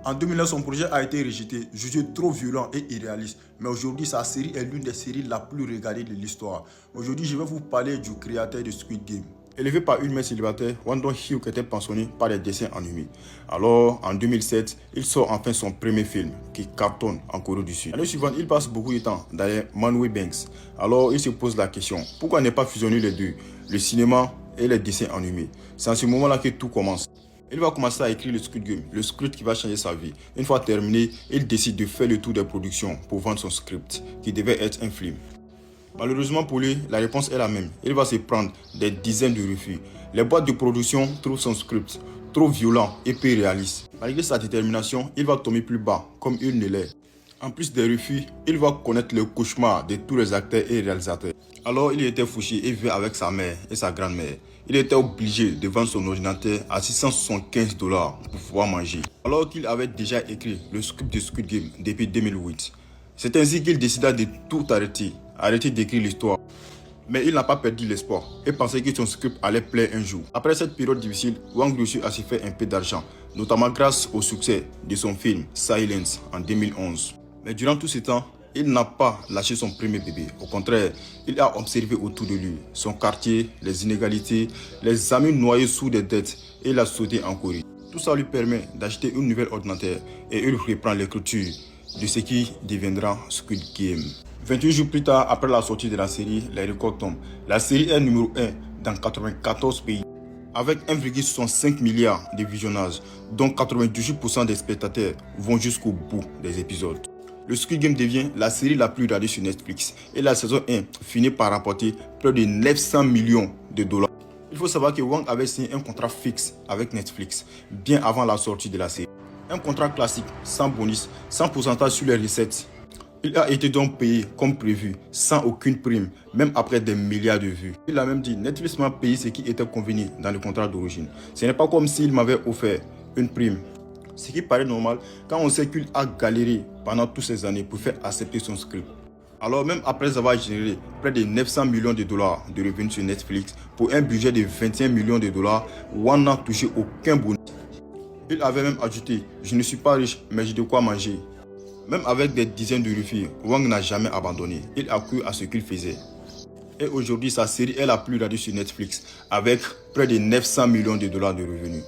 En 2009, son projet a été rejeté, jugé trop violent et irréaliste. Mais aujourd'hui, sa série est l'une des séries la plus regardée de l'histoire. Aujourd'hui, je vais vous parler du créateur de Squid Game. Élevé par une mère célibataire, Won Do-hyuk était passionné par les dessins animés. Alors, en 2007, il sort enfin son premier film, qui cartonne en Corée du Sud. L'année suivante, il passe beaucoup de temps dans les Manhwa Banks. Alors, il se pose la question, pourquoi ne pas fusionner les deux, le cinéma et les dessins animés? C'est à ce moment-là que tout commence. Il va commencer à écrire le Squid Game, le script qui va changer sa vie. Une fois terminé, il décide de faire le tour des productions pour vendre son script, qui devait être un film. Malheureusement pour lui, la réponse est la même. Il va se prendre des dizaines de refus. Les boîtes de production trouvent son script trop violent et peu réaliste. Malgré sa détermination, il va tomber plus bas, comme il ne l'est. En plus des refus, il va connaître le cauchemar de tous les acteurs et réalisateurs. Alors il était fouché et vivait avec sa mère et sa grand-mère. Il était obligé de vendre son ordinateur à 675$ pour pouvoir manger. Alors qu'il avait déjà écrit le script de Squid Game depuis 2008. C'est ainsi qu'il décida de tout arrêter d'écrire l'histoire. Mais il n'a pas perdu l'espoir et pensait que son script allait plaire un jour. Après cette période difficile, Wang réussit à se faire un peu d'argent, notamment grâce au succès de son film Silence en 2011. Mais durant tout ce temps, il n'a pas lâché son premier bébé. Au contraire, il a observé autour de lui son quartier, les inégalités, les amis noyés sous des dettes et il a sauté en Corée. Tout ça lui permet d'acheter une nouvelle ordinateur et il reprend l'écriture de ce qui deviendra Squid Game. 28 jours plus tard, après la sortie de la série, les records tombent. La série est numéro 1 dans 94 pays, avec 1,65 milliard de visionnages, dont 98% des spectateurs vont jusqu'au bout des épisodes. Le Squid Game devient la série la plus regardée sur Netflix et la saison 1 finit par rapporter près de 900 millions de dollars. Il faut savoir que Wang avait signé un contrat fixe avec Netflix bien avant la sortie de la série. Un contrat classique, sans bonus, sans pourcentage sur les recettes. Il a été donc payé comme prévu, sans aucune prime, même après des milliards de vues. Il a même dit, Netflix m'a payé ce qui était convenu dans le contrat d'origine. Ce n'est pas comme s'il m'avait offert une prime. Ce qui paraît normal quand on sait qu'il a galéré pendant toutes ces années pour faire accepter son script. Alors même après avoir généré près de 900 millions de dollars de revenus sur Netflix, pour un budget de 21 millions de dollars, Wang n'a touché aucun bonus. Il avait même ajouté, je ne suis pas riche, mais j'ai de quoi manger. Même avec des dizaines de refus, Wang n'a jamais abandonné. Il a cru à ce qu'il faisait. Et aujourd'hui, sa série est la plus regardée sur Netflix, avec près de 900 millions de dollars de revenus.